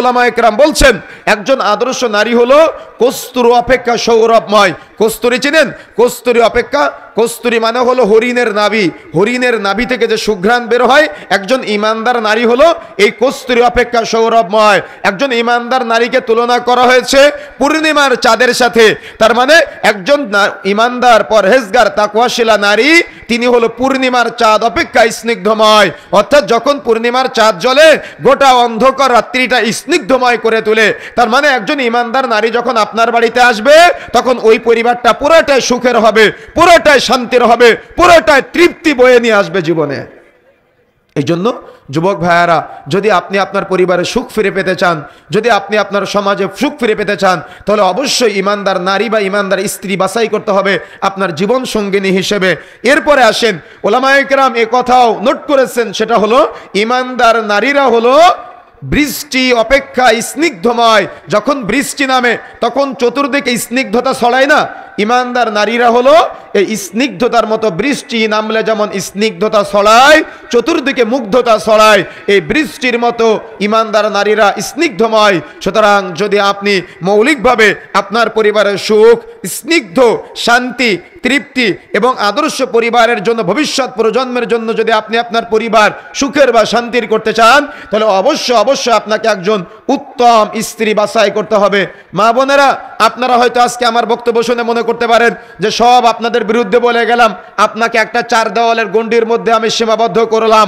ওলামায়ে কেরাম বলছেন একজন আদর্শ নারী হলো কস্তুরী অপেক্ষা সৌরভময়। কস্তুরী চিনেন? কস্তুরী অপেক্ষা, কস্তুরী মানে হলো হরিণের নাভি, হরিণের নাভি থেকে যে সুঘ্রাণ বের হয়, একজন ইমানদার নারী হলো এই কস্তুরী অপেক্ষা সৌরভময়। একজন ইমানদার নারীকে তুলনা করা হয়েছে পূর্ণিমার চাঁদের সাথে। তার মানে একজন ইমানদার পরহেজগার তাকওয়াশীলা নারী তিনি হলো পূর্ণিমার চাঁদ অপেক্ষা স্নিগ্ধময়। অর্থাৎ যখন পূর্ণিমার চাঁদ জ্বলে গোটা অন্ধকার রাত্রিটা স্নিগ্ধময় করে তোলে। তার মানে একজন ইমানদার নারী যখন আপনার বাড়িতে আসবে তখন ওই পরিবারটা পুরোটাই সুখের হবে, পুরোটাই শান্তির হবে, পুরোটাই তৃপ্তি বয়ে নিয়ে আসবে জীবনে। এই জন্য যুবক ভাইয়ারা, যদি আপনি আপনার পরিবারে সুখ ফিরে পেতে চান, যদি আপনি আপনার সমাজে সুখ ফিরে পেতে চান, তাহলে অবশ্যই ইমানদার নারী বা ইমানদার স্ত্রী বাছাই করতে হবে আপনার জীবন সঙ্গিনী হিসেবে। এরপরে আসেন, ওলামায়ে কেরাম এ কথাও নোট করেছেন, সেটা হলো ইমানদার নারীরা হলো বৃষ্টি অপেক্ষা স্নিগ্ধময়। যখন বৃষ্টি নামে তখন চতুর্দিকে স্নিগ্ধতা ছড়ায় না? ইমানদার নারীরা হলো এই স্নিগ্ধতার মতো, বৃষ্টি নামলে যেমন স্নিগ্ধতা ছড়ায়, চতুর্দিকে মুগ্ধতা ছড়ায়, এই বৃষ্টির মতো ইমানদার নারীরা স্নিগ্ধময়। সুতরাং যদি আপনি মৌলিকভাবে আপনার পরিবারের সুখ, স্নিগ্ধ, শান্তি, তৃপ্তি এবং আদর্শ পরিবারের জন্য, ভবিষ্যৎ প্রজন্মের জন্য যদি আপনি আপনার পরিবার সুখের বা শান্তির করতে চান, তাহলে অবশ্যই আপনাকে একজন উত্তম স্ত্রী বাছাই করতে হবে। মা বোনেরা, আপনারা হয়তো আজকে আমার বক্তব্য শুনে মনে করতে পারেন যে সব আপনাদের বিরুদ্ধে বলে গেলাম, আপনাকে একটা চার দেওয়ালের গণ্ডির মধ্যে আমি সীমাবদ্ধ করলাম।